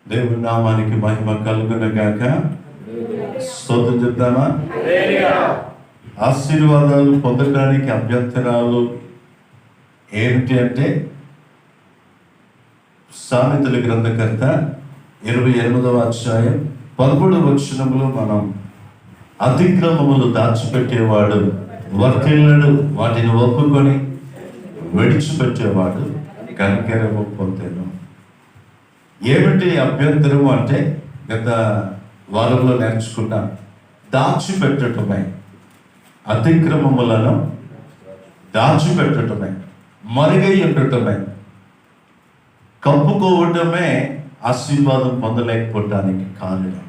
దేవుని నామానికి మహిమ కలుగును గాక. స్తోత్రం చెప్తామా? ఆశీర్వాదాలు పొందడానికి అభ్యంతరాలు ఏమిటి అంటే, సామెతల గ్రంథకర్త 28వ అధ్యాయం 11వ వచనంలో మనం అతిక్రమములు దాచిపెట్టేవాడు వర్తిల్లడు, వాటిని ఒప్పుకొని విడిచిపెట్టేవాడు కనికరము పొందెను. ఏమిటి అభ్యంతరము అంటే, గత వారంలో నేర్చుకున్నాం, దాచిపెట్టటమే, అతిక్రమములను దాచిపెట్టటమే, మరుగై ఉండటమే, కప్పుకోవటమే ఆశీర్వాదం పొందలేకపోవటానికి కారణం.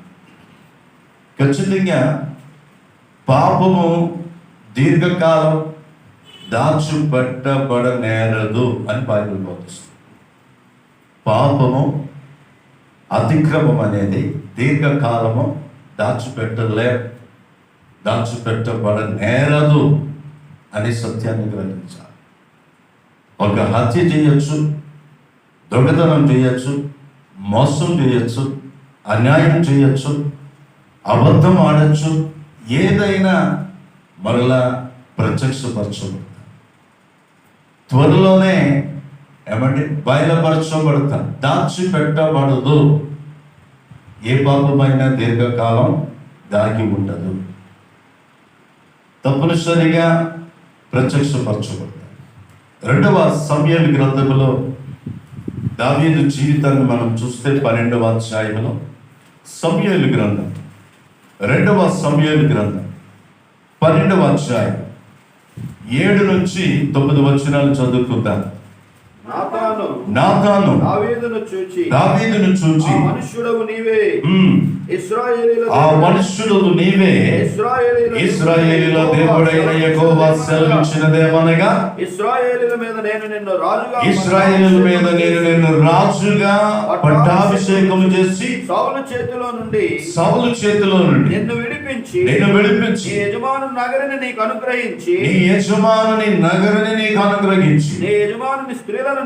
ఖచ్చితంగా పాపము దీర్ఘకాలం దాచిపెట్టబడనేరదు అని బైబిల్ బోధిస్తుంది. పాపము, అతిక్రమం అనేది దీర్ఘకాలము దాచిపెట్టబడనేరదు అనే సత్యాన్ని గ్రహించాలి. ఒక హత్య చేయొచ్చు, దొంగతనం చేయొచ్చు, మోసం చేయొచ్చు, అన్యాయం చేయొచ్చు, అబద్ధం ఆడచ్చు, ఏదైనా మరలా ప్రత్యక్షపరచబడతాం, త్వరలోనే బయలుపరచబడతాం. దాచిపెట్టబడదు. ఏ పాపమైనా దీర్ఘకాలం దాగి ఉండదు, తప్పనిసరిగా ప్రత్యక్షపరచబడతాం. 2వ సమూయేలు గ్రంథంలో దావీదు జీవితాన్ని మనం చూస్తే 12వ అధ్యాయంలో సమూయేలు గ్రంథం, 2వ సమూయేలు గ్రంథం 12వ అధ్యాయం 7 నుంచి 9 వచనాలు చదువుకుందాం. నాతాను దావీదును చూచి ఆ మనుష్యుడవు నీవే ఇశ్రాయేలీయుల దేవుడైన యెహోవా సెలవిచ్చినదేమనగా, ఇశ్రాయేలీయుల మీద నేను నిన్ను రాజుగా పట్టాభిషేకం చేసి సౌలు చేతిలో నుండి నిన్ను విడిపించి నీ యజమానుని నగరిని నీకు అనుగ్రహించి నీ యజమానుని స్త్రీలను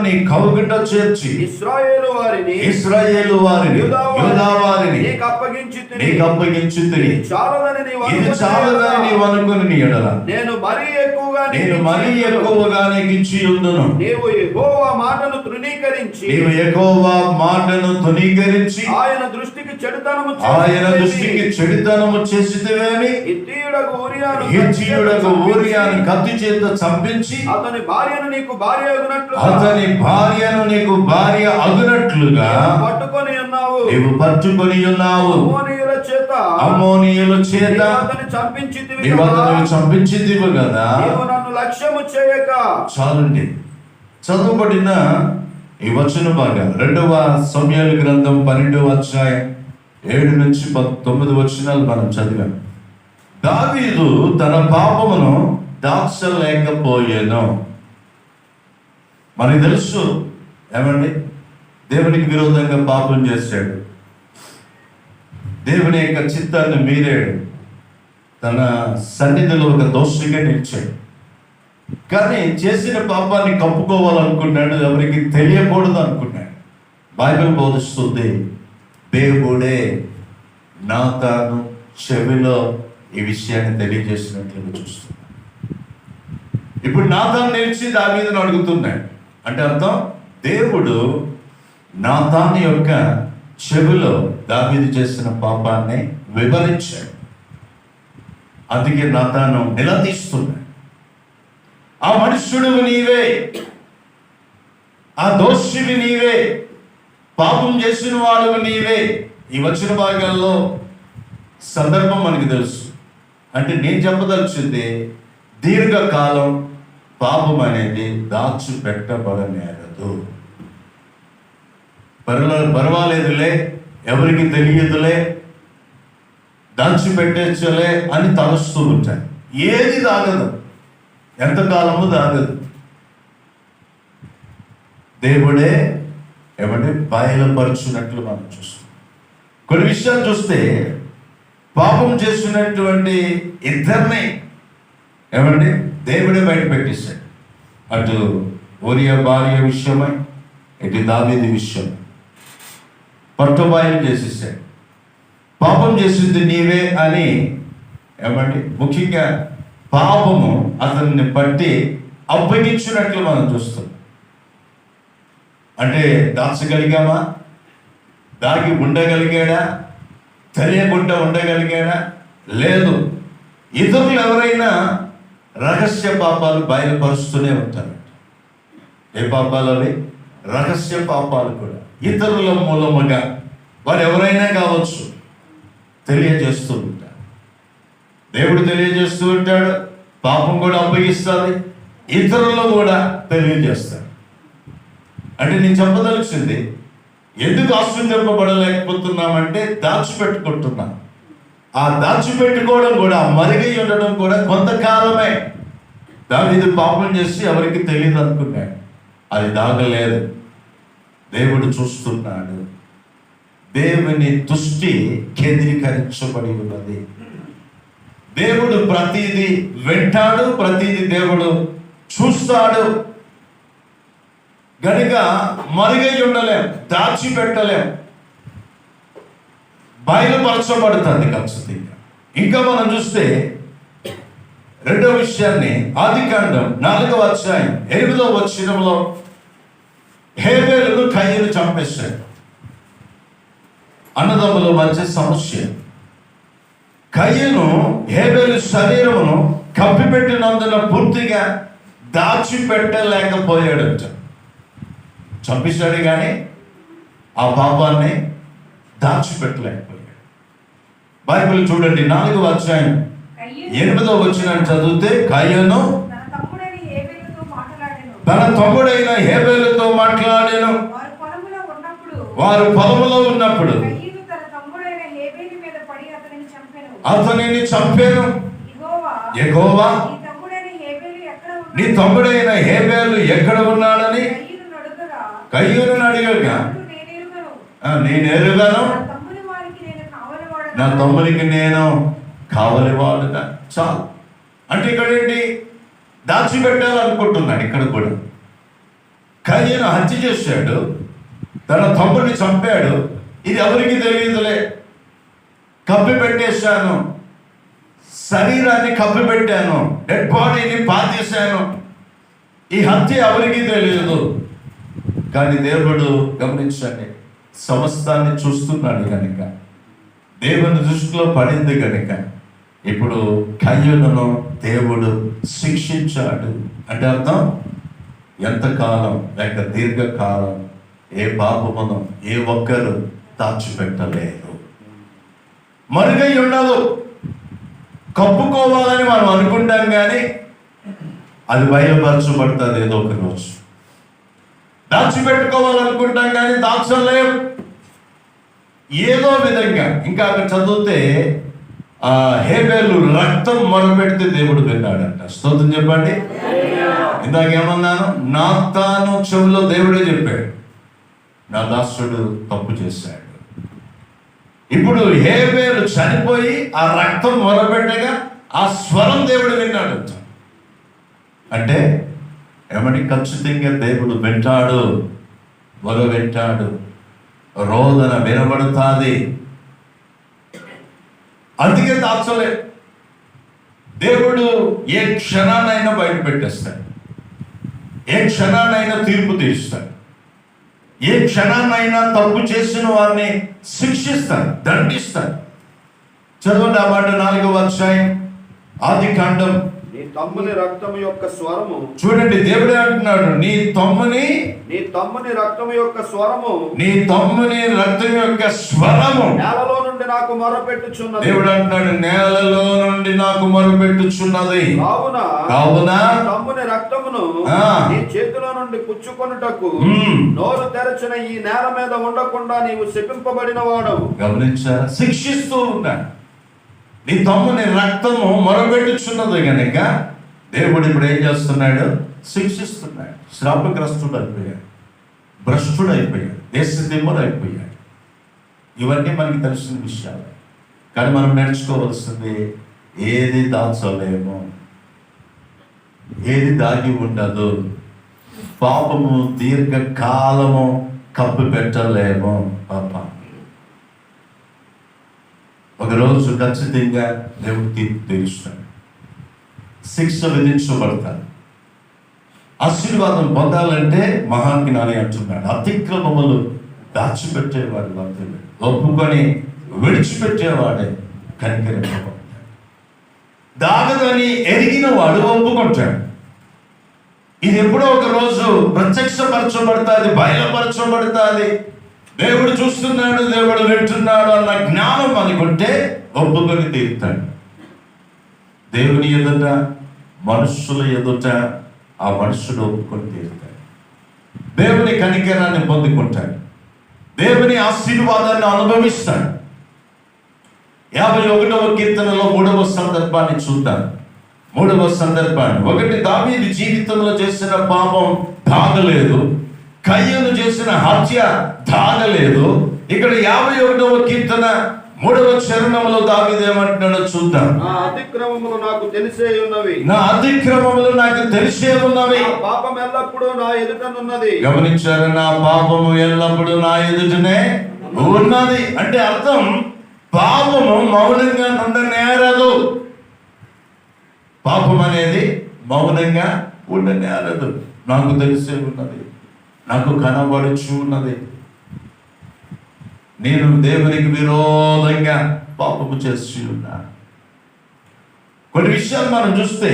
నీ కౌగిట చేర్చి ఇశ్రాయేలు వారిని యూదా వారిని నీకు అప్పగించితిని. చాలదని నీవు అనుకుని నీ ఎడల నేను మరీ ఎక్కువగా నీకు ఇచ్చి ఉందును. నీవు యెహోవా మాటను తృణీకరించి ఆయన దృష్టికి చెడుతనము చేసితివేమి. హిత్తీయుడగు ఊరియాను కత్తి చేత చంపించి అతని భార్యను నీకు భార్య అగునట్లుగా నీవు పట్టుకొని ఉన్నావు. అమ్మోనీయుల చేత నీవు అతను చంపించితివి కదా. నన్ను లక్ష్యము చేయక. చాలండి, చదువుబడిన ఈ వచన భాగం 2వ సమూయేలు గ్రంథం 12వ అధ్యాయం 7 నుంచి 9 వచనాలు మనం చదివాం. దావీదు తన పాపమును దాచలేకపోయాను. మనకి తెలుసు, దేవునికి విరోధంగా పాపం చేశాడు, దేవుని యొక్క చిత్తాన్ని మీరాడు, తన సన్నిధిలో ఒక దోషిగా నిలిచాడు. కానీ చేసిన పాపాన్ని కప్పుకోవాలనుకున్నాడు, ఎవరికి తెలియకూడదు అనుకున్నాడు. బైబిల్ బోధిస్తుంది, దేవుడే నాతాను చెవిలో ఈ విషయాన్ని తెలియజేసినట్లుగా చూస్తున్నాడు. ఇప్పుడు నాతాను నిలిచి దావీదును అడుగుతున్నాడు అంటే అర్థం, దేవుడు నాతాను యొక్క చెవిలో దావీదు చేసిన పాపాన్ని వివరించాడు. అందుకే నాతాను నిలదీస్తున్నాడు. ఆ మనుష్యుడు నీవే, ఆ దోషివి నీవే, పాపం చేసిన వాడు నీవే. ఈ వచ్చిన భాగాల్లో సందర్భం మనకి తెలుసు. అంటే నేను చెప్పదలిచింది, దీర్ఘకాలం పాపం అనేది దాచిపెట్టబడనేరదు. పర్వాలేదులే, ఎవరికి తెలియదులే, దాచిపెట్టేచ్చలే అని తలుస్తూ ఉంటాయి. ఏది దాగదు, ఎంతకాలము దాగదు. దేవుడే బయలుపరుచున్నట్లు మనం చూస్తాం. కొన్ని విషయాలు చూస్తే పాపం చేస్తున్నటువంటి ఇద్దరిని దేవుడే బయట పెట్టేశాడు. అటు ఊరియా భార్య విషయమై, ఇది దావీదు విషయం. పట్టుబయలు చేసేసాడు. పాపం చేసింది నీవే అని ఏమండి, ముఖ్యంగా పాపము అతన్ని బట్టి అప్పగించినట్లు మనం చూస్తున్నాం. అంటే దాచగలిగామా? దాగి ఉండగలిగాడా? తెలియకుండా ఉండగలిగాడా? లేదు. ఇతరులు ఎవరైనా రహస్య పాపాలు బయలుపరుస్తూనే ఉంటారు. ఏ పాపాలు అవి? రహస్య పాపాలు కూడా ఇతరుల మూలముగా వారు ఎవరైనా కావచ్చు తెలియజేస్తూ ఉంటారు. దేవుడు తెలియజేస్తూ ఉంటాడు, పాపం కూడా అప్పగిస్తుంది, ఇతరులు కూడా తెలియజేస్తారు. అంటే నేను చెప్పదలిచింది, ఎందుకు ఆశ్రయింపబడలేకపోతున్నామంటే దాచిపెట్టుకుంటున్నాం. ఆ దాచిపెట్టుకోవడం కూడా, మరుగై ఉండడం కూడా కొంతకాలమే. దావీదు పాపం చేసి ఎవరికి తెలియదు అనుకున్నాడు. అది దాగలేదు. దేవుడు చూస్తున్నాడు. దేవుని దృష్టి కేంద్రీకరించబడి ఉన్నది. దేవుడు ప్రతిదీ వింటాడు, ప్రతిదీ దేవుడు చూస్తాడు. గనుక మరుగై ఉండలేం, దాచిపెట్టలేం, బయలుపరచబడుతుంది ఖచ్చితంగా. ఇంకా మనం చూస్తే రెండో విషయాన్ని ఆదికాండం 4వ అధ్యాయం 8వ వచనంలో హేబేలును కయీను చంపేశాడు. అన్నదమ్ముల మధ్య సమస్య. కయీను హేబేలు శరీరమును కప్పిపెట్టినందున పూర్తిగా దాచిపెట్టలేకపోయాడంట. చంపేశాడు కానీ ఆ పాపాన్ని దాచిపెట్టలేకపోయాడు. బైబిల్ చూడండి, 4వ అధ్యాయం 8వ వచనాన్ని చదివితే, కయీను తన తమ్ముడైన హేబేలుతో మాట్లాడాను. వారు పొలములో ఉన్నప్పుడు అతనిని చంపాను. యెహోవా నీ తమ్ముడైన హేబేలు ఎక్కడ ఉన్నాడని కయీనును అడిగాక, నేను ఎరుగను, నా తమ్మునికి నేను కావలివాడుగా. చాలు. అంటే ఇక్కడ ఏంటి? దాచిపెట్టాలనుకుంటున్నాడు. ఇక్కడ కూడా కయీను హత్య చేశాడు, తన తమ్ముడిని చంపాడు. ఇది ఎవరికి తెలియదులే, కప్పి పెట్టేశాను, శరీరాన్ని కప్పి పెట్టాను, డెడ్ బాడీని పాతేశాను. ఈ హత్య ఎవరికి తెలియదు. కానీ దేవుడు గమనించండి, సమస్తాన్ని చూస్తున్నాడు కనుక, దేవుని దృష్టిలో పడింది కనుక ఇప్పుడు కయీనును దేవుడు శిక్షించాడు. అంటే అర్థం, ఎంతకాలం లేక దీర్ఘకాలం ఏ పాపమును ఏ ఒక్కరు దాచిపెట్టలేరు. మరుగై ఉండదు. కప్పుకోవాలని మనం అనుకుంటాం కానీ అది బయలుపరచబడుతుంది ఏదో ఒక రోజు. దాచిపెట్టుకోవాలనుకుంటాం కానీ దాచలేం. ఏదో విధంగా ఇంకా అక్కడ చదివితే హేబేలు రక్తం మొరపెడితే దేవుడు విన్నాడంట. స్తోత్రం చెప్పండి. ఇందాకేమన్నాను? నాతాను చెవులో దేవుడే చెప్పాడు, నా దాసుడు తప్పు చేశాడు. ఇప్పుడు హేబేలు చనిపోయి ఆ రక్తం మొరపెట్టగా ఆ స్వరం దేవుడు విన్నాడు. అంటే ఏమని? ఖచ్చితంగా దేవుడు వింటాడు, మొర వింటాడు, రోదన వినబడుతుంది. అందుకే దాచలే. దేవుడు ఏ క్షణాన్నైనా బయట పెట్టేస్తాడు, ఏ క్షణాన్నైనా తీర్పు తీరుస్తాడు, ఏ క్షణాన్నైనా తప్పు చేసిన వారిని శిక్షిస్తాడు, దండిస్తాడు. చదవండి ఆ మాట. 4వ అధ్యాయం ఆదికాండం. నీ తమ్ముని రక్తము యొక్క స్వరము. చూడండి, దేవుడే అంటున్నాడు, నీ తమ్ముని రక్తము యొక్క స్వరము, నీ తమ్ముని రక్తం యొక్క స్వరము నేలలో నుండి నాకు మొరపెట్టుచున్నది. దేవుడు అంటున్నాడు, నేలలో నుండి నాకు మొరపెట్టుచున్నది. కావున తమ్ముని రక్తమును నీ చేతిలో నుండి పుచ్చుకొనుటకు నోరు తెరచిన ఈ నేల మీద ఉండకుండా నీవు శపింపబడిన వాడవు. గమనించారా? శిక్షిస్తూ ఉన్నాడు. నీ తమ్ముని రక్తము మొరబెట్టుచున్నది కనుక దేవుడు ఇప్పుడు ఏం చేస్తున్నాడు? శిక్షిస్తున్నాడు. శ్రాపగ్రస్తుడు అయిపోయాడు, భ్రష్టుడు అయిపోయాడు, దేశదిమ్మడు అయిపోయాడు. ఇవన్నీ మనకి తెలిసిన విషయాలు. కానీ మనం నేర్చుకోవాల్సింది, ఏది దాచలేము, ఏది దాగి ఉండదు. పాపము దీర్ఘకాలము కప్పు పెట్టలేము. పాప ఒకరోజు ఖచ్చితంగా దేవుడు తీర్పు తీరుస్తాడు, శిక్ష విధించబడతాడు. ఆశీర్వాదం పొందాలంటే మహాజ్ఞాని అంటున్నాడు, అతిక్రమములు దాచిపెట్టేవాడు వర్ధుడు, ఒప్పుకొని విడిచిపెట్టేవాడే కనికరింపబడతాడు. దాగదని ఎరిగిన వాడు ఒప్పుకుంటాడు. ఇది ఎప్పుడో ఒక రోజు ప్రత్యక్షపరచబడుతుంది, బయలుపరచబడుతుంది. దేవుడు చూస్తున్నాడు, దేవుడు వింటున్నాడు అన్న జ్ఞానం అనుకుంటే ఒప్పుకొని తీరుతాడు. దేవుని ఎదుట, మనుషుల ఎదుట ఆ మనుషుడు ఒప్పుకొని తీరుతాడు. దేవుని కనికరాన్ని పొందుకుంటాడు, దేవుని ఆశీర్వాదాన్ని అనుభవిస్తాడు. 51వ కీర్తనలో 3వ సందర్భాన్ని చూద్దాం. 3వ సందర్భాన్ని, ఒకటి దావీదు జీవితంలో చేసిన పాపం దాగలేదు, కయ్యను చేసిన హత్య దాగలేదు. ఇక్కడ 51వ కీర్తన 3వ చరణంలో దావీదు ఏమంటున్నాడో చూద్దాం. నా అతిక్రమములు నాకు తెలిసే ఉన్నవి, నా అతిక్రమములు నాకు తెలిసే ఉన్నవి, నా పాపం ఎల్లప్పుడూ నా ఎదుటనున్నది. గమనించారు, నా పాపము ఎల్లప్పుడూ నా ఎదుటనే ఉన్నది. అంటే అర్థం, పాపము మౌనంగా ఉండనేరదు. పాపం అనేది మౌనంగా ఉండనేరదు. నాకు తెలిసే ఉన్నది, నాకు కనబడుచు ఉన్నది, నేను దేవునికి విరోధంగా పాపము చేసి ఉన్నా. కొన్ని విషయాలు మనం చూస్తే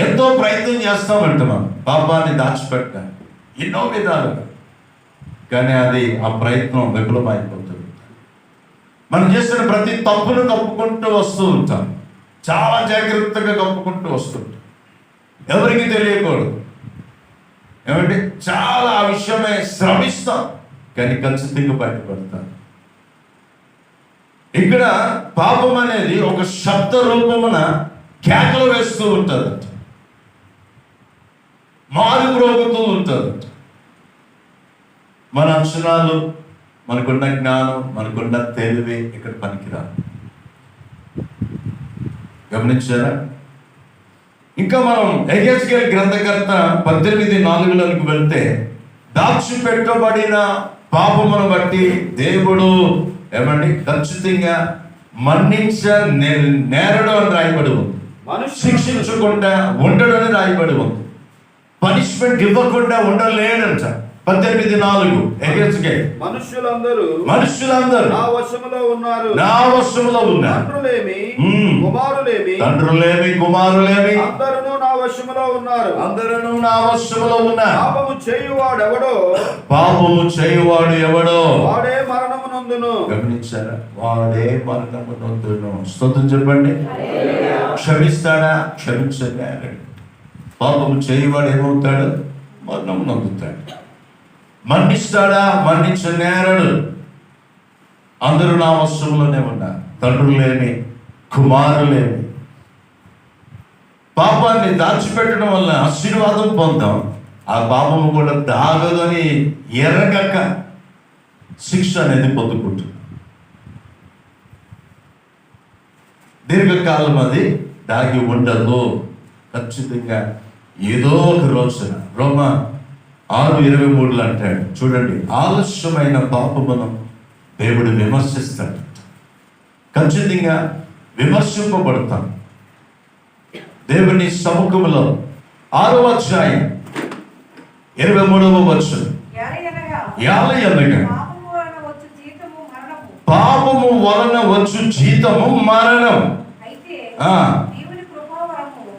ఎంతో ప్రయత్నం చేస్తామంట మనం పాపాన్ని దాచిపెట్టాలి, ఎన్నో విధాలుగా, కానీ అది ఆ ప్రయత్నం విఫలమైపోతుంది. మనం చేసిన ప్రతి తప్పును కప్పుకుంటూ వస్తూ ఉంటాం, చాలా జాగ్రత్తగా కప్పుకుంటూ వస్తుంటాం, ఎవరికి తెలియకూడదు. ఏమంటే చాలా ఆ విషయమే శ్రమిస్తాం, కానీ ఖచ్చితంగా బయటపడతాం. ఇక్కడ పాపం అనేది ఒక శబ్ద రూపమున కేకలు వేస్తూ ఉంటుందంట, మారు మ్రోగుతూ ఉంటుందంట. మన అక్షరాలు, మనకున్న జ్ఞానం, మనకున్న తెలివి ఇక్కడ పనికిరాదు. గమనించారా? ఇంకా మనం ఎహెజ్కేలు గ్రంథకర్త 18:4లోకి వెళ్తే, దాచిపెట్టబడిన పాపమును బట్టి దేవుడు ఏమండి ఖచ్చితంగా మన్నించ నేరడు అని రాయబడి ఉంది, శిక్షించకుండా ఉండడు అని రాయబడి ఉంది, పనిష్మెంట్ ఇవ్వకుండా ఉండలేడంట. 18:4 ఎహెజ్కేలు, మనుషులందరూ నా వశములో ఉన్నారు, నా వశములో ఉన్నారు, తండ్రులేమి కుమారులేమి అందరూ నా వశములో ఉన్నారు, అందరూ నా వశములో ఉన్నారు. పాపము చేయువాడు ఎవడో వాడే మరణము నందును. గమనించారా? వాడే మరణము నందును. స్తోత్రం చెప్పండి. క్షమిస్తాడా? క్షమించండి. పాపము చేయువాడు ఏమవుతాడు? మరణము నందుతాడు. మన్నిస్తాడా? మన్నించనేరడు. అందరూ నా వశంలోనే ఉన్నారు, తండ్రులేమి కుమారులేమి. పాపాన్ని దాచిపెట్టడం వల్ల ఆశీర్వాదం పొందాం, ఆ పాపము కూడా దాగదని ఎరగక శిక్ష అనేది పొందుకుంటుంది. దీర్ఘకాలం అది దాగి ఉండదు, ఖచ్చితంగా ఏదో ఒక రోజున. రోమా 6:23 అంటాడు చూడండి, ఆలస్యమైన పాపమును దేవుడు విమర్శిస్తాడు. ఖచ్చితంగా విమర్శింపబడతాం దేవుని సముఖంలో. 6వ అధ్యాయం 23వ వచనం, యాలయనగా పాపము వలన వచ్చు జీతము మరణం,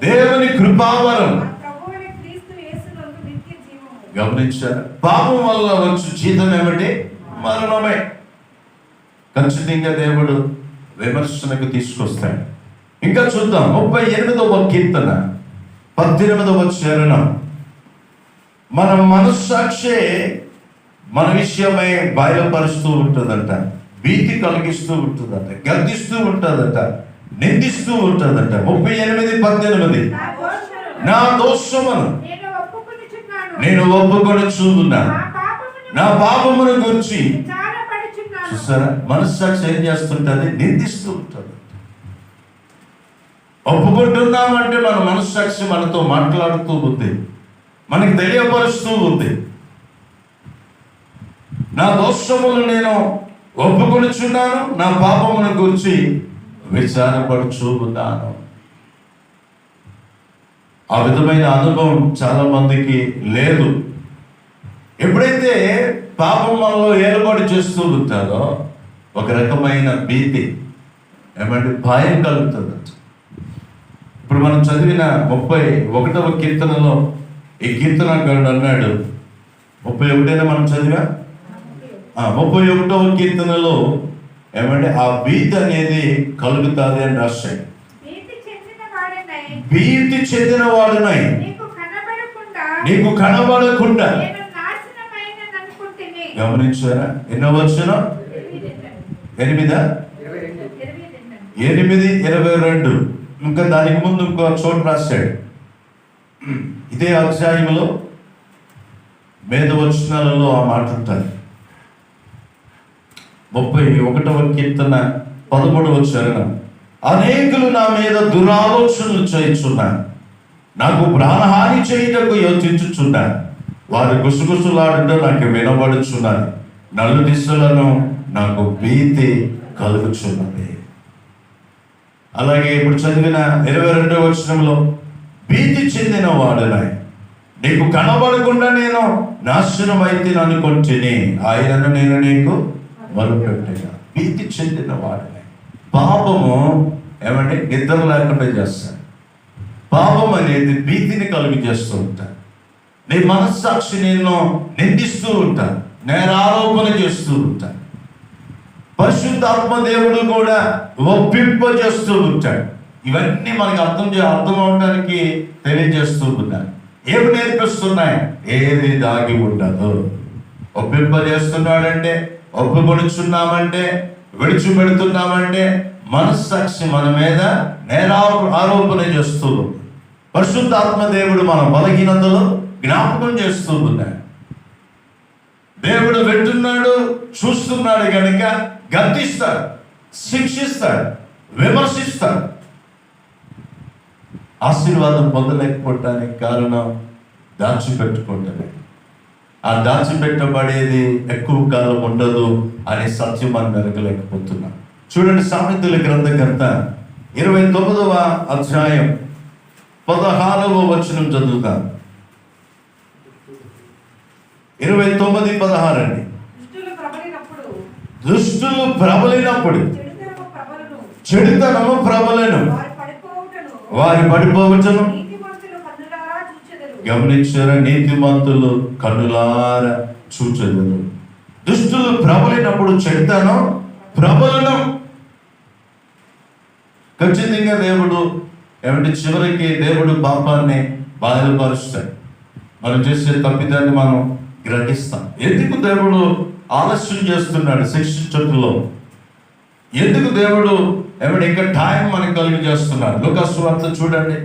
దేవుని కృపావరం. గమనించారు? పాపం వల్ల వచ్చు జీతం ఏమిటి? మరణమే. ఖచ్చితంగా దేవుడు విమర్శనకు తీసుకొస్తాడు. ఇంకా చూద్దాం 38వ కీర్తన 18వ చరణం. మన మనస్సాక్షే మన విషయమై బయలుపరుస్తూ ఉంటుందంట, భీతి కలిగిస్తూ ఉంటుందంట, గర్దిస్తూ ఉంటుందంట, నిందిస్తూ ఉంటుందంట. 38:18, నా దోషమును నేను ఒప్పుకొని చూస్తున్నాను, నా పాపమును గురించి. చూసారా? మనస్సాక్షి ఏం చేస్తుంటుంది? నిందిస్తూ ఉంటుంది. ఒప్పుకుంటున్నామంటే మన మనస్సాక్షి మనతో మాట్లాడుతూ ఉంది, మనకి తెలియపరుస్తూ ఉంది. నా దోషములు నేను ఒప్పుకొనుచున్నాను, నా పాపమును గురించి విచారపడుచూ ఉన్నాను. ఆ విధమైన అనుభవం చాలా మందికి లేదు. ఎప్పుడైతే పాపం మనలో ఏర్పాటు చేస్తూ ఉంటారో ఒక రకమైన భీతి, ఏమంటే భయం కలుగుతుంది. ఇప్పుడు మనం చదివిన 31వ కీర్తనలో ఈ కీర్తనకారుడు అన్నాడు, 31 మనం చదివా, 31వ కీర్తనలో ఏమంటే ఆ భీతి అనేది కలుగుతుంది అని రాశాడు. భీతి చెందిన వాడునై నీకు కనబడకుండా. గమనించారా? ఎన్నో వచనం? 8:22. ఇంకా దానికి ముందు ఇంకో చోటు రాశాడు. ఇదే అధ్యాయంలో మీద వచనాలలో ఆ మాట ఉంటుంది. 31వ కీర్తన 13వ వచనం, అనేకులు నా మీద దురాలోచనలు చేయుచున్నారు, నాకు ప్రాణహాని చేయుటకు యోచించుచున్నారు, వారు గుసగుసలాడుట నాకు వినబడుచున్నది, నలు దిశలను నాకు భీతి కలుగుచున్నది. అలాగే ఇప్పుడు చదివిన 22వ వచనంలో, భీతి చెందిన వాడునై నీకు కనబడకుండా నేను నాశనం అయితే అనుకుంటుని, ఆయనను నేను నీకు మొదలుపెట్టగా. భీతి చెందిన వాడునై. పాపము ఏమంటే నిద్ర లేకుండా చేస్తాడు. పాపం అనేది భీతిని కలుగు చేస్తూ ఉంటాడు. నీ మనస్సాక్షి నిన్ను నిందిస్తూ ఉంటాడు, నేరారోపణ చేస్తూ ఉంటాడు. పరిశుద్ధాత్మ దేవుడు కూడా ఒప్పింపజేస్తూ ఉంటాడు. ఇవన్నీ మనకు అర్థం అవడానికి తెలియజేస్తూ ఉంటాడు. ఏమి నేర్పిస్తున్నాయి? ఏది దాగి ఉండదు. ఒప్పింపజేస్తున్నాడంటే, ఒప్పుకొనుచున్నామంటే, విడిచిపెడుతున్నామంటే మనస్సాక్షి మన మీద ఆరోపణ చేస్తూ ఉంది. పరిశుద్ధాత్మ దేవుడు మన బలహీనతలు జ్ఞాపకం చేస్తూ ఉన్నాడు. దేవుడు వింటున్నాడు, చూస్తున్నాడు కనుక గద్దిస్తాడు, శిక్షిస్తాడు, విమర్శిస్తాడు. ఆశీర్వాదం పొందలేకపోవటానికి కారణం దాచిపెట్టుకుంటాడు. ఆ దాచిపెట్టబడేది ఎక్కువ కాలం ఉండదు అనే సత్యం మనం మెరగలేకపోతున్నాం. చూడండి, సామెతల గ్రంథకర్త 29వ అధ్యాయం 16వ వచనం చదువుతాం. 29:16 అండి. దుష్టులు ప్రబలినప్పుడు చెడుతనము ప్రబలను, వారి పడిపోవటను గమనించారా? నీతిమంతులు కన్నులారా చూచెదరు. దుష్టులు ప్రబలినప్పుడు చెడుతనం ప్రబలనం. ఖచ్చితంగా దేవుడు ఏమంటే చివరికి దేవుడు పాపాన్ని బయలుపరుస్తాడు. మనం చేసే తప్పిదాన్ని మనం గ్రహిస్తాం. ఎందుకు దేవుడు ఆలస్యం చేస్తున్నాడు శిక్షించటంలో? ఎందుకు దేవుడు ఏమంటే ఇంకా టైం మనకు కలిగి చేస్తున్నాడు? లూకాసు సువార్త చూడండి.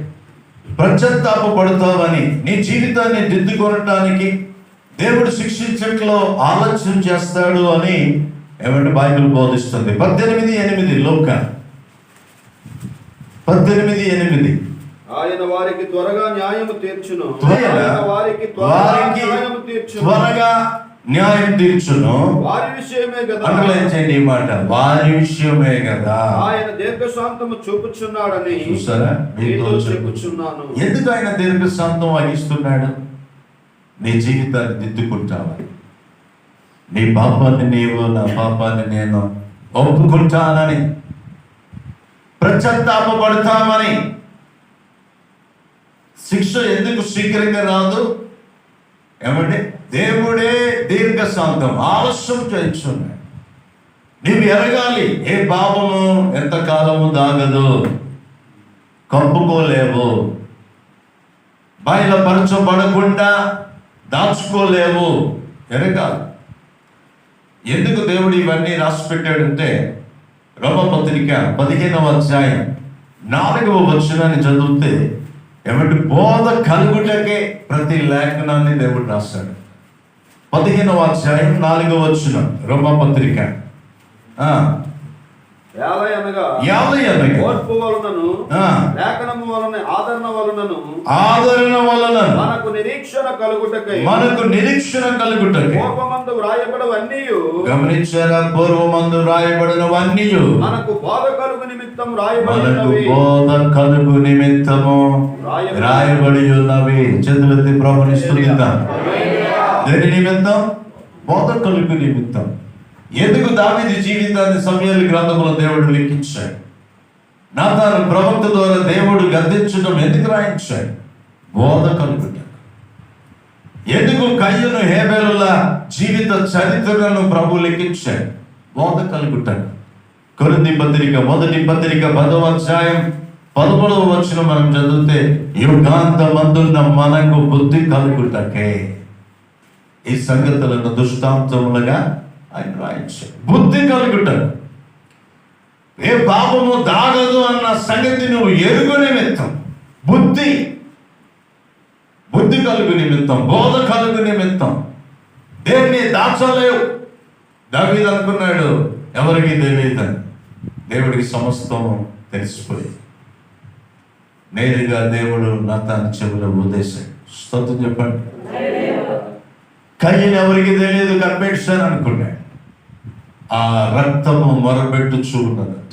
పశ్చాత్తాప పడతావని నీ జీవితాన్ని దిద్దుకొనటానికి దేవుడు శిక్షించట్లో ఆలస్యం చేస్తాడు అని ఏమంటే బైబిల్ బోధిస్తుంది. 18:8 లోకా 18:8 ఆయన వారికి త్వరగా న్యాయము తీర్చును. త్వరగా న్యాయం తీర్చును. వారి విషయమే కదా. అండర్లైన్ చేయండి ఈ మాట, వారి విషయమే కదా. ఆయన దీర్ఘశాంతము చూపుచున్నాడని చూసారా? మీతో చెప్పుచున్నాను. ఎందుకు ఆయన దీర్ఘశాంతం వహిస్తున్నాడు? నీ జీవితాన్ని దిద్దుకుంటావని, నీ పాపాన్ని నీవు, నా పాపాన్ని నేను ఒప్పుకుంటానని, పశ్చాత్తాపడతామని. శిక్ష ఎందుకు శీఘ్రంగా రాదు? ఏమంటే దేవుడే దీర్ఘశాంతం, ఆలస్యం చేస్తున్నాడు. నీవు ఎరగాలి, ఏ పాపము ఎంతకాలము దాగదు, కప్పుకోలేవు, బయలుపరచబడకుండా దాచుకోలేవు, ఎరగాలి. ఎందుకు దేవుడు ఇవన్నీ రాసి పెట్టాడంటే, రోమపత్రిక 15వ అధ్యాయం 4వ వచనాన్ని చదివితే ఏమంటే బోధ కలుగుటకే ప్రతి లేఖనాన్ని దేవుడు రాస్తాడు. 15వ అధ్యాయం 4వ వచనం రోమపత్రిక. యాభై అనగా ఓర్పు వలనను లేఖనము వలన ఆదరణ వలన మనకు నిరీక్షణ కలుగుటకై పూర్వమందు వ్రాయబడవన్నీయు. గమనించారా? పూర్వమందు వ్రాయబడినవన్నీయు మనకు బోధ కలుగు నిమిత్తం రాయబడినవి. రాయబడి ఉన్నవి. చేతులెత్తి ప్రభువుని స్తుతిద్దాం. దేని నిమిత్తం? బోధ కలుగు నిమిత్తం. ఎందుకు దావీదు జీవితాన్ని సమూయేలు గ్రంథంలో దేవుడు లిఖించాడు? నాతాను ప్రవక్త ద్వారా దేవుడు గద్దించడం ఎందుకు రాయించాడు? బోధ కలుగుట. ఎందుకు కయ్యూను హేబేలుల జీవిత చరిత్రను ప్రభు లిఖించాడు? బోధ కలుగుట. కొరింథీ పత్రిక 1వ పత్రిక 10వ అధ్యాయం 13వ వచనం మనం చదివితే, యుగాంతమందున్న మనకు బుద్ధి కలుగుటకే ఈ సంగతులను దృష్టాంతములుగా ఆయన రాయించాడు. బుద్ధి కలుగుట. ఏ పాపము దాగదు అన్న సంగతి నువ్వు ఎరుగు నిమిత్తం, బుద్ధి కలుగు నిమిత్తం, బోధ కలుగు నిమిత్తం. దేన్ని దాచలేవు. దావీదు అనుకున్నాడు ఎవరికి తెలియదని. దేవుడికి సమస్తము తెలిసిపోయింది. నేరుగా దేవుడు నాతాను చెవిలో ఉద్దేశాడు. స్తోత్రం చెప్పండి. కయ్యను ఎవరికి తెలియదు, కనిపెట్టాను అనుకున్నాడు. ఆ రక్తము మొరబెట్టుచూ ఉన్నదట.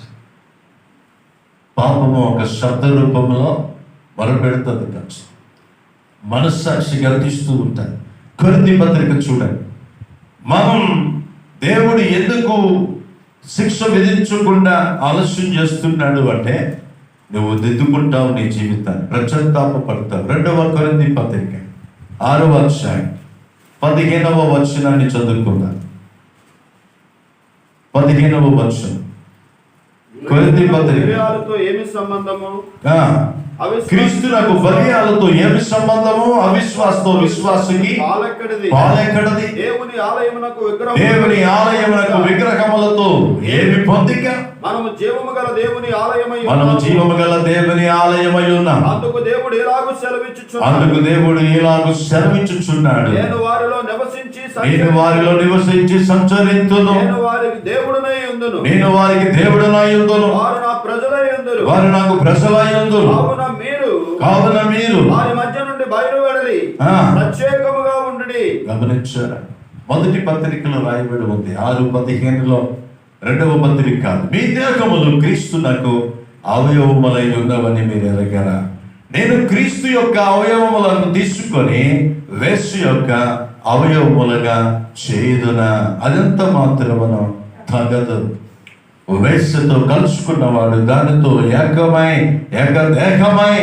పాపము ఒక శబ్ద రూపంలో మొరబెడుతుంది కదా. మనస్సాక్షి గర్తిస్తూ ఉంటాడు. కొరింథీ పత్రిక చూడండి. మనం దేవుడు ఎందుకు శిక్ష విధించకుండా ఆలస్యం చేస్తున్నాడు అంటే, నువ్వు దిద్దుకుంటావు నీ జీవితాన్ని, పశ్చాత్తాపపడతావు. 2వ కొరింథీ పత్రిక 6వ అధ్యాయం 15వ వచనాన్ని చదువుకుందాం. 15వ వచనం. కొరింథీ పత్రిక. ఏమి సంబంధము? క్రీస్తునకు బలియాలతో ఏమి సంబంధము? అవిశ్వాసతో విశ్వాసకి పాలెక్కడది? దేవుని ఆలయమునకు విగ్రహములతో ఏమి పొందిక? మనము జీవము గల దేవుని ఆలయమై ఉన్నాం. అందుకు దేవుడు ఇలాగు సెలవిచ్చుచున్నాడు. నేను వారిలో నివసించి సంచరింతును. నేను వారికి దేవుడనై ఉందును. వారు నా ప్రజలై ఉందురు. వారు నాకు ప్రజలై ఉందురు. కావున మీరు వారి మధ్య నుండి బయలువెడలి ప్రత్యేకముగా ఉండుడి. గమనించారా? మొదటి పత్రికలో రాయబడి ఉంది 6:15లో. 2వ పత్రిక, మీ దేహములు క్రీస్తునకు అవయవములై ఉన్నవని మీరు ఎరగరా? నేను క్రీస్తు యొక్క అవయవములను తీసుకొని వేశ్య యొక్క అవయవములుగా చేయుదునా? అదంతా మాత్రమును తగదు. వేశ్యతో కలుసుకున్నవాడు దానితో ఏకదేహమై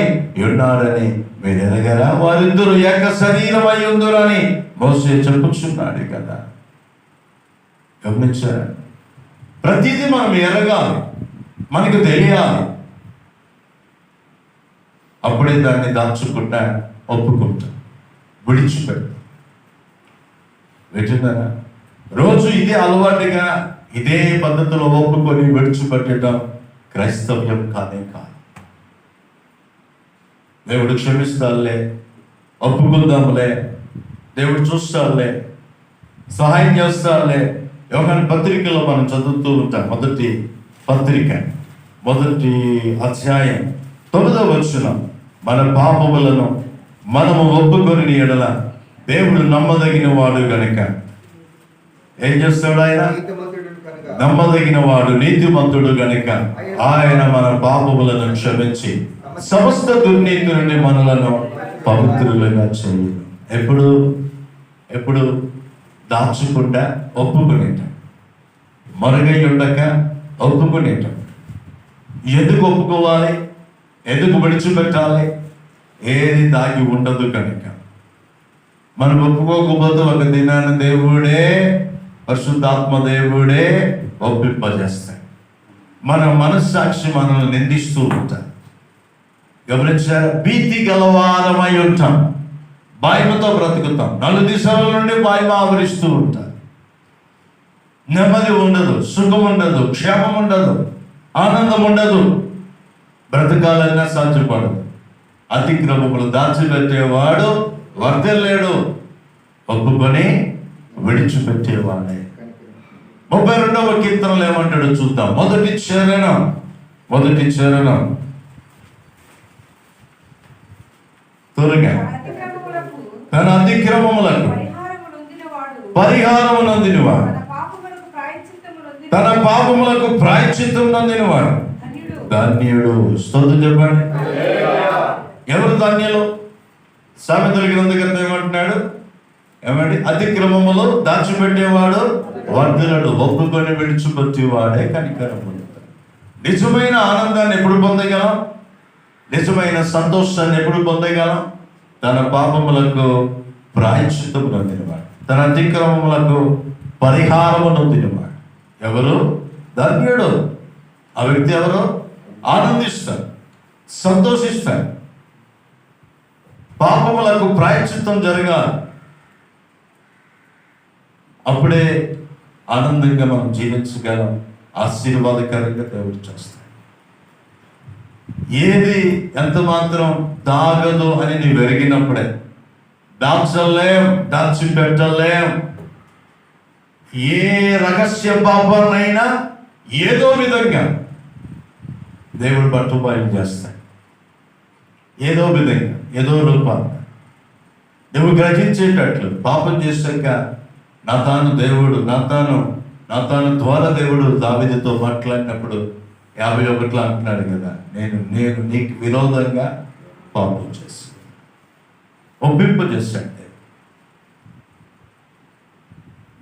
ఉన్నాడని మీరు ఎరగరా? వారిద్దరూ ఏక శరీరమై ఉందురని మోసే చెప్పుచున్నాడు కదా. గమనించారా? ప్రతిదీ మనం ఎరగాలి, మనకు తెలియాలి. అప్పుడే దాన్ని దాచుకుంటా, ఒప్పుకుంటా, విడిచిపెడతా. వింటున్నారా? రోజు ఇదే అలవాటుగా ఇదే పద్ధతిలో ఒప్పుకొని విడిచిపెట్టడం క్రైస్తవ్యం కానే కాదు. దేవుడు క్షమిస్తాడులే, ఒప్పుకుందాంలే, దేవుడు చూస్తాడులే, సహాయం చేస్తాడులే. యోహాను పత్రికలో మనం చదువుతూ ఉంటాం. మొదటి పత్రిక 1వ అధ్యాయం 9వ వచనం, మన పాపములను మనము ఒప్పుకొని ఎడల దేవుడు నమ్మదగిన వాడు గనుక ఏం చేస్తాడు? ఆయన నమ్మదగిన వాడు, నీతిమంతుడు గనుక ఆయన మన పాపములను క్షమించి సమస్త దుర్నీతి నుండి మనలను పవిత్రులుగా చేయు. ఎప్పుడు దాచుకుంటా, ఒప్పుకునేటం, మరుగై ఉండక ఒప్పుకునేటం. ఎందుకు ఒప్పుకోవాలి? ఎందుకు విడిచిపెట్టాలి? ఏది దాగి ఉండదు కనుక. మనం ఒప్పుకోకపోతే ఒక దినాన్ని దేవుడే, పరిశుద్ధాత్మ దేవుడే ఒప్పింపజేస్తాడు. మన మనస్సాక్షి మనల్ని నిందిస్తూ ఉంటాం. గమనించారా? భీతి గలవారమై ఉంటాం, భయముతో బ్రతుకుతాం. 4 దిశల నుండి భయం ఆవరిస్తూ ఉంటాం. నెమ్మది ఉండదు, సుఖం ఉండదు, క్షేమం ఉండదు, ఆనందం ఉండదు. బ్రతకాలన్నా సాధ్యపడదు. అతిక్రమములు దాచిపెట్టేవాడు వర్ధలేడు, ఒప్పుకొని విడిచిపెట్టేవాడే. 32వ కీర్తనలో ఏమంటాడో చూద్దాం. మొదటి చరణం త్వరగా. తన అతిక్రమములకు పరిహారము నొందినవాడు, తన పాపములకు ప్రాయశ్చిత్తం నొందినవాడు ధన్యుడు. స్తోత్రం చెప్పండి. ఎవరు ధన్యులు? సామెతల గ్రంథకర్త ఏమంటున్నాడు? ఏమండి? అతిక్రమములో దాచిపెట్టేవాడు వర్ధనుడు, ఒప్పుకొని విడిచిపెట్టేవాడే కనికరం పొందుతాడు. నిజమైన ఆనందాన్ని ఎప్పుడు పొందగలం? నిజమైన సంతోషాన్ని ఎప్పుడు పొందగలం? తన పాపములకు ప్రాయశ్చిత్తము నొందినవాడు, తన అతిక్రమములకు పరిహారము నొందినవాడు ఎవరు? ధన్యుడు. ఆ వ్యక్తి ఎవరు? ఆనందిస్తాడు, సంతోషిస్తాడు. పాపములకు ప్రాయశ్చిత్తం జరగాలి, అప్పుడే ఆనందంగా మనం జీవించగలం. ఆశీర్వాదకరంగా దేవుడు చేస్తాడు. ఏది ఎంత మాత్రం దాగదు అని నీవు ఎరిగినప్పుడే, దాచలేం, దాచిపెట్టలేం. ఏ రహస్య పాపాన్నైనా ఏదో విధంగా దేవుడు బట్టుబయలు చేస్తాడు. ఏదో విధంగా, ఏదో రూపాన్ని నువ్వు గ్రహించేటట్లు. పాపం చేశాక నాతాను ద్వారా దేవుడు దావీదుతో మాట్లాడినప్పుడు 51లో అంటున్నాడు కదా, నేను నీకు విరోధంగా పాపం చేశాను. ఒప్పింపు చేశాడు.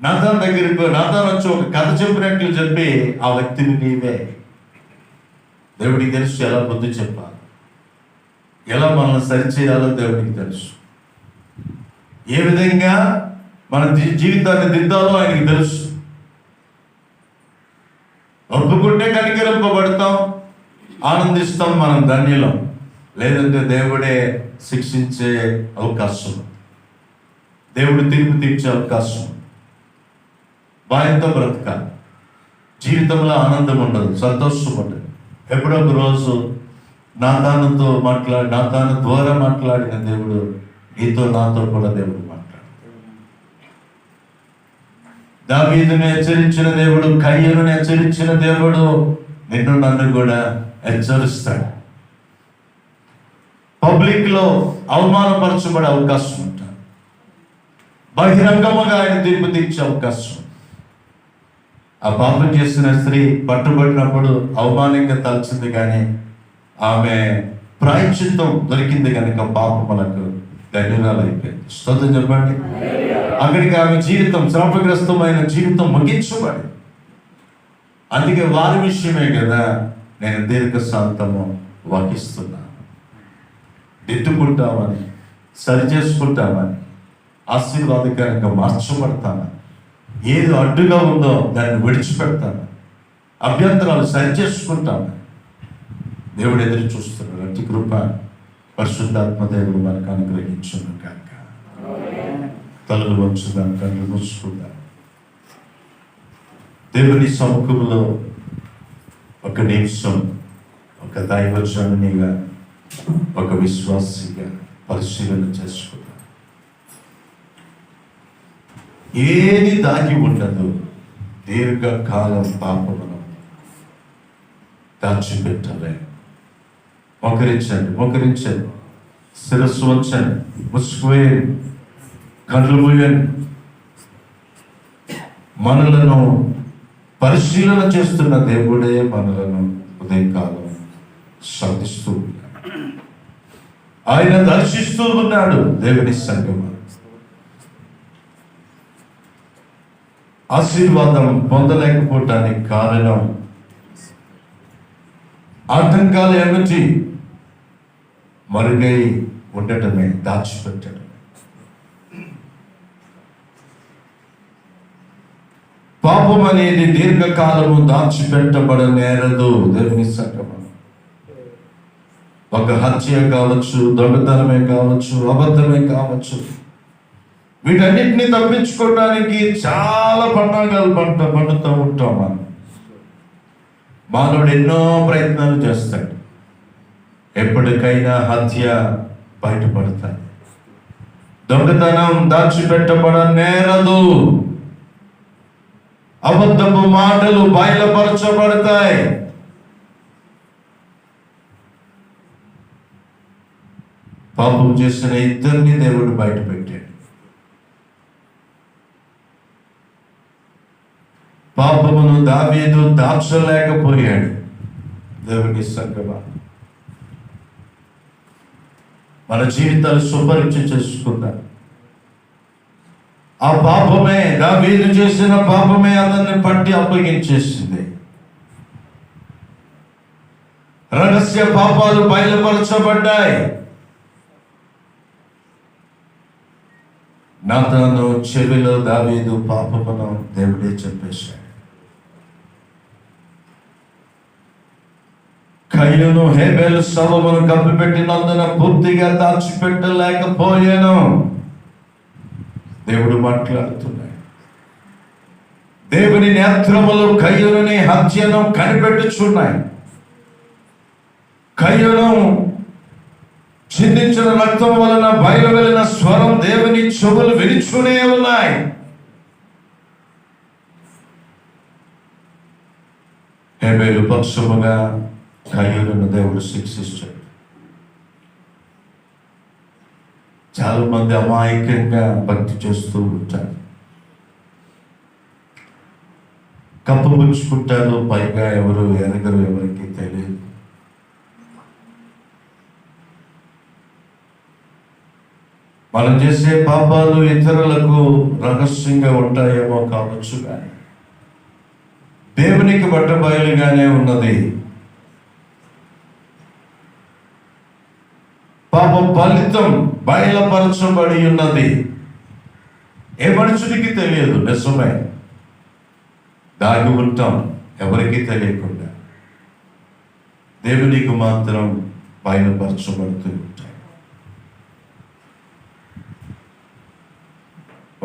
నాతాను దగ్గరికి నాతాను వచ్చి ఒక కథ చెప్పినట్లు చెప్పి, ఆ వ్యక్తిని నీవే. దేవుడికి తెలుసు ఎలా బుద్ధి చెప్పాలి, ఎలా మనల్ని సరిచేయాలో దేవుడికి తెలుసు. ఏ విధంగా మన జీవితాన్ని దిద్దాలో ఆయనకి తెలుసు. ఒప్పుకుంటే కనికరింపబడతాం, ఆనందిస్తాం, మనం ధన్యులం. లేదంటే దేవుడే శిక్షించే అవకాశం, దేవుడు తీర్పు తీర్చే అవకాశం. భయంతో బ్రతకాలి. జీవితంలో ఆనందం ఉండదు, సంతోషం ఉండదు. ఎప్పుడో ఒక రోజు నాతాను ద్వారా మాట్లాడిన దేవుడు నీతో నాతో కూడా దేవుడు మాట్లాడు. దావీదును హెచ్చరించిన దేవుడు, కయ్యను హెచ్చరించిన దేవుడు నిన్ను నన్ను కూడా హెచ్చరిస్తాడు. పబ్లిక్ లో అవమానపరచబడే అవకాశం ఉంటుంది, బహిరంగముగా ఆయన తీర్పు తీర్చే అవకాశం. ఆ పాపం చేసిన స్త్రీ పట్టుబడినప్పుడు అవమానంగా తలచింది, కానీ ఆమె ప్రాయశ్చిత్తం దొరికింది కనుక పాపములకు ధన్యురాలు అయిపోయింది. స్తోత్రం చెప్పండి. అక్కడికి ఆమె జీవితం, శ్రమగ్రస్తమైన జీవితం ముగించబడి. అందుకే వారి విషయమే కదా నేను దీర్ఘశాంతము వహిస్తున్నాను. దిద్దుకుంటామని, సరి చేసుకుంటామని, ఆశీర్వాదకరంగా మార్చబడతామని, ఏది అడ్డుగా ఉందో దాన్ని విడిచిపెడతామని, అభ్యంతరాలు సరి చేసుకుంటామని దేవుడు ఎదురు చూస్తున్నాడు. అతి కృప పరిశుద్ధాత్మ దేవుడు మనకు అనుగ్రహించును కాక. తలలు వంచుదాం, కళ్ళు మూసుకుందాం. దేవుని సముఖంలో ఒక నిమిషం ఒక దైవజనునిగా, ఒక విశ్వాసిగా పరిశీలన చేసుకుందాం. ఏది దాగి ఉండదు. దీర్ఘకాలం పాపమును దాచిపెట్టలే. మోకరించండి, శిరస్సు వంచండి, ముసుగువేయండి, కళ్ళు మూయండి. మనలను పరిశీలన చేస్తున్న దేవుడే మనలను ఉదయకాలం శబ్దిస్తూ ఉన్నాడు. ఆయన దర్శిస్తూ ఉన్నాడు. దేవుని సంగమం ఆశీర్వాదం పొందలేకపోవటానికి కారణం ఆటంకాలు ఏమిటి? మరుగై ఉండటమే, దాచిపెట్టడమే. పాపం అనేది దీర్ఘకాలము దాచిపెట్టబడనేరదు. దేవుని సంగమం ఒక హత్య కావచ్చు, దొంగతనమే కావచ్చు, అబద్ధమే కావచ్చు, వీటన్నిటిని తప్పించుకోవడానికి చాలా పండుగలు పండుతూ ఉంటాం. మానవుడు ఎన్నో ప్రయత్నాలు చేస్తాడు. ఎప్పటికైనా హత్య బయటపడతాయి. దొంగతనం దాచిపెట్టబడనేరదు. అబద్ధపు మాటలు బయలుపరచబడతాయి. పాపం చేసిన ఇద్దరిని దేవుడు బయట పెట్టాడు. పాపమును దావీదు దాచలేకపోయాడు. దేవుని సంగమా, మన జీవితాలు సుపరీక్ష చేసుకుందాం. ఆ పాపమే, దావీదు చేసిన పాపమే అతన్ని పట్టి అప్పగించేసింది. రహస్య పాపాలు బయలుపరచబడ్డాయి. నాతాను చెవిలో దావీదు పాపమును దేవుడే చెప్పేశాడు. కయ్యూను హేబేలు శవమును కప్పిపెట్టినందున పూర్తిగా దాచిపెట్టలేకపోయాను. దేవుడు మాట్లాడుతున్నాడు. దేవుని నేత్రములు కయ్యూని హత్యను కనిపెట్టుచున్నాయి. కయ్యూను చిందించిన రక్తం వలన బయలు వెళ్ళిన స్వరం దేవుని చెవులు వినిచునే ఉన్నాయి. హేబేలు పక్షముగా కయ్యూను దేవుడు శిక్షిస్తాడు. చాలా మంది అమాయకంగా భక్తి చేస్తూ ఉంటారు, కప్పుపుచ్చుకుంటారు, పైగా ఎవరు ఎరగరు, ఎవరికి తెలియదు. మనం చేసే పాపాలు ఇతరులకు రహస్యంగా ఉంటాయేమో కావచ్చు, కానీ దేవునికి బట్టబయలుగానే ఉన్నది. పాప ఫలితం బయలుపరచబడి ఉన్నది. ఏ మనుషుడికి తెలియదు, నిజమే. దాగి ఉంటాం ఎవరికి తెలియకుండా. దేవునికి మాత్రం బయలుపరచబడుతూ ఉంటాయి.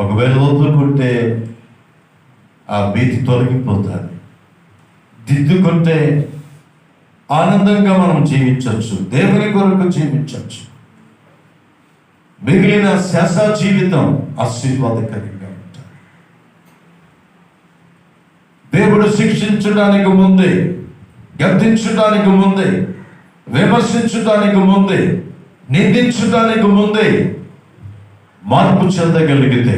ఒకవేళ వదులుకుంటే ఆ భీతి తొలగిపోతుంది. దిద్దుకుంటే ఆనందంగా మనం జీవించవచ్చు, దేవుని కొరకు జీవించవచ్చు. మిగిలిన శేష జీవితం ఆశీర్వాదకరంగా ఉంటుంది. దేవుడు శిక్షించడానికి ముందే, గద్దించడానికి ముందే, విమర్శించడానికి ముందే, నిందించడానికి ముందే మార్పు చెందగలిగితే,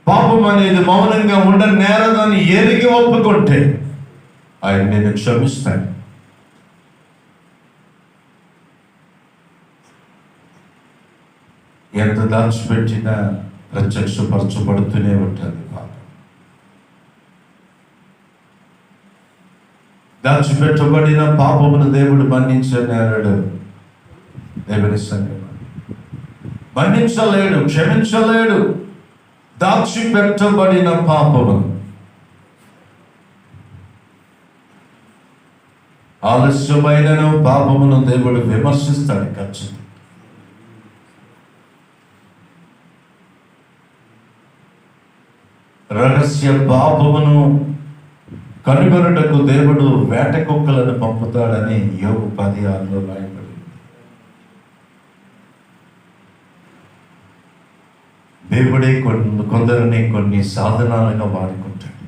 పాపం అనేది మౌనంగా ఉండనేరదని ఎరిగి ఒప్పుకుంటే ఆయన నేను క్షమిస్తాను. ఎంత దాచిపెట్టినా ప్రత్యక్షపరచబడుతూనే ఉంటుంది పాపం. దాచిపెట్టబడిన పాపమును దేవుడు మన్నించనేరడు. దేవుని సంగమా, మన్నించలేడు, క్షమించలేడు దాచిపెట్టబడిన పాపమును. ఆలస్యమైనను పాపమును దేవుడు విమర్శిస్తాడు ఖచ్చితంగా. రహస్య పాపమును కనుగొనుటకు దేవుడు వేట కుక్కలను పంపుతాడని యోబు 10:6 రాయబడింది. దేవుడే కొందరిని కొన్ని సాధనాలుగా వాడుకుంటాడు.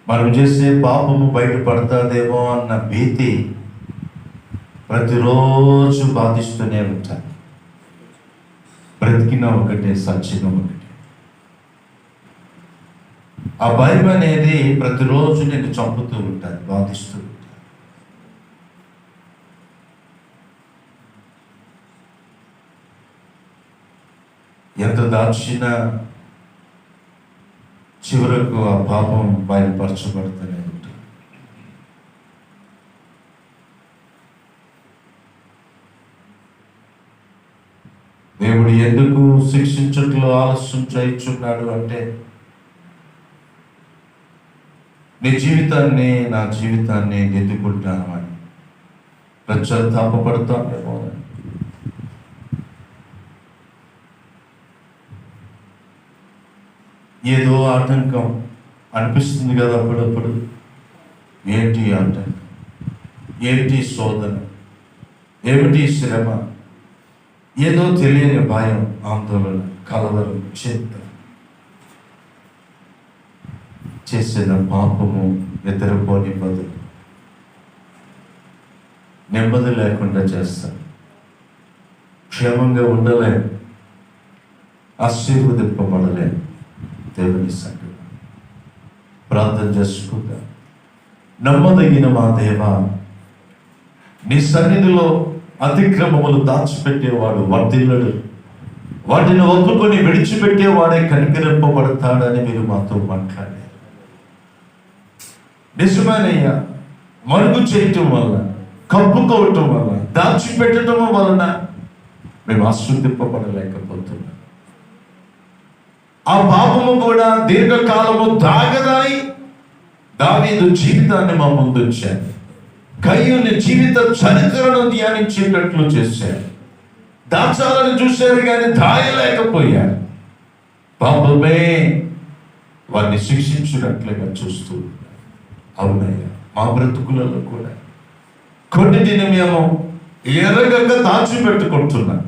మనం చేసే పాపము బయటపడతాదేమో అన్న భీతి ప్రతిరోజు బాధిస్తూనే ఉంటాను. బ్రతికిన ఒకటే, సచ్చిన ఒకటే. ఆ భయం అనేది ప్రతిరోజు నేను చంపుతూ ఉంటాను, బాధిస్తూ ఉంటాను. ఎంత దాచినా చివరకు ఆ పాపం బయలుపరచబడుతూనే ఉంటుంది. దేవుడు ఎందుకు శిక్షించట్లో ఆలస్యం చేయించున్నాడు అంటే, నీ జీవితాన్ని, నా జీవితాన్ని దిద్దుకుంటాను అని పశ్చాత్తాపపడతామేమో. ఏదో ఆటంకం అనిపిస్తుంది కదా అప్పుడప్పుడు. ఏంటి ఆటంకం, ఏంటి శోధన, ఏమిటి శ్రమ? ఏదో తెలియని భయం, ఆందోళన, కలవరం, చింత. చేసిన పాపము నిద్రపోని బదులు నెమ్మది లేకుండా చేస్తాం. క్షేమంగా ఉండలేం, ఆశీర్వదింపబడలేం. దేవుని సంగతి ప్రార్థన చేసుకుందాం. నమ్మదగిన మా దేవా, నీ సన్నిధిలో అతిక్రమములు దాచిపెట్టేవాడు వర్ధిల్లడు, వాటిని ఒప్పుకొని విడిచిపెట్టేవాడే కనికరింపబడతాడని మీరు మాతో మాట్లాడారు. నిజమేనయ్యా, మరుగు చేయటం వల్ల, కప్పుకోవటం వల్ల, దాచిపెట్టడం వలన మేము ఆశీర్వదింపబడలేకపోతున్నాం. ఆ పాపము కూడా దీర్ఘకాలము దాగదని దావీదు జీవితాన్ని మా ముందు ఉంచారు. కయ్యూని జీవిత చరిత్రను ధ్యానించేటట్లు చేశారు. దాచాలని చూశారు కానీ దాయలేకపోయారు. పాపమే వారిని శిక్షించినట్లుగా చూస్తూ. అవునయ్యా, మా బ్రతుకులలో కూడా కొన్నిటిని మేము ఎరగక దాచిపెట్టుకుంటున్నాం.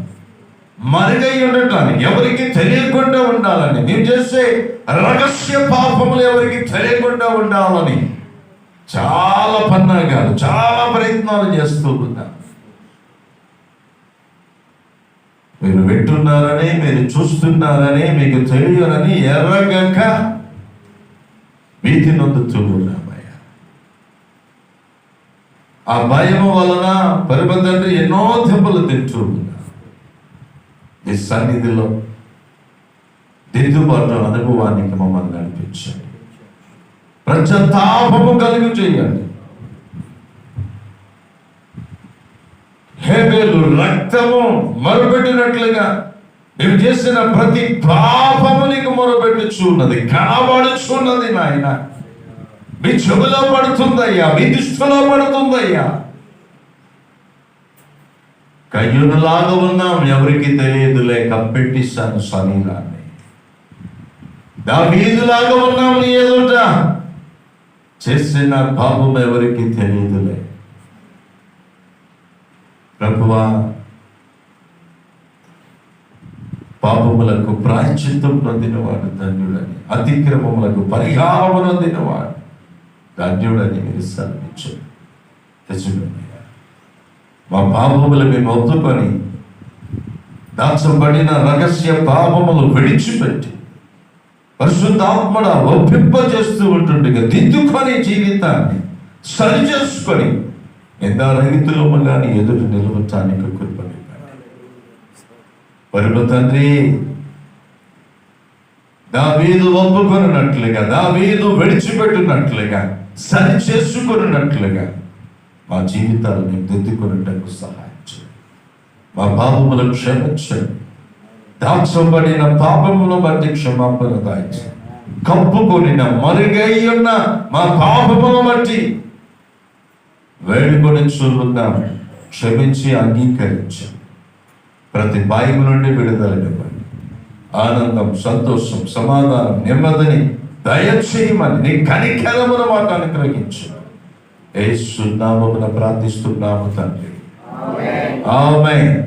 మరుగై ఉండటానికి, ఎవరికి తెలియకుండా ఉండాలని, మేము చేసే రహస్య పాపములు ఎవరికి తెలియకుండా ఉండాలని చాలా పన్నాగాలు, చాలా ప్రయత్నాలు చేస్తూ ఉన్నాం. మీరు వింటున్నారని, మీరు చూస్తున్నారని, మీకు తెలియనని ఎర్రగక భీతి నొందుతూ ఉన్నామయ్యా. ఆ భయము వలన పరిబంధంలో ఎన్నో దెబ్బలు తింటూ ఉన్నాం. ఈ సన్నిధిలో దిద్దుబాటు అనుభవానికి మమ్మల్ని నడిపించండి. పశ్చాత్తాపము కలుగు చేయండి. హేబేలు రక్తము మొరపెట్టినట్లుగా మేము చేసిన ప్రతి పాపము నీకు మొరపెట్టుచున్నది, కనబడుచున్నది. నాయన, మీ చెవులో పడుతుందయ్యా, మీ దృష్టిలో పడుతుందయ్యా. కయ్యూనులాగా ఉన్నాం, ఎవరికి తెలియదులే, కప్పెట్టిస్తాను శరీరాన్ని. దావీదులాగా ఉన్నాం, నీ ఎదుట చేసిన పాపం ఎవరికి తెలియదులే. ప్రభువా, పాపములకు ప్రాయశ్చిత్తం నొందినవాడు ధన్యుడని, అతిక్రమములకు పరిహారము నొందినవాడు ధన్యుడని మీరు సెలవించారు. నిజమేనయ్యా, మా పాపములు మేము ఒప్పుకొని దాచబడిన రహస్య పాపములు విడిచిపెట్టి పరిశుద్ధాత్మడ ఒప్పింపజేస్తూ ఉంటుండగా దిద్దుకొని జీవితాన్ని సరిచేసుకొని నిందారహితులము కానీ ఎదురు నిలవటానికి కృపని పరమ తండ్రి. దావీదు ఒప్పుకొనున్నట్లుగా, దావీదు విడిచిపెట్టినట్లుగా, సరి చేసుకున్నట్లుగా మా జీవితాలు మేము దిద్దుకున్నట్టు సహాయం చేయండి. మా పాపములను క్షమించండి. దాచబడిన పాపములను బట్టి క్షమాపణ దాయించండి. కప్పుకొనిన మరుగై ఉన్న మా పాపములను బట్టి వేడుకొని చూద్దాం, క్షమించి అంగీకరించండి. ప్రతి భయం నుండి విడుదలనివ్వండి. ఆనందం, సంతోషం, సమాధానం, నెమ్మదిని దయచేయమని నీ కనికరమును మాకు అనుగ్రహించు. యేసు నామమున ప్రార్థిస్తున్నాము తండ్రి. ఆమేన్.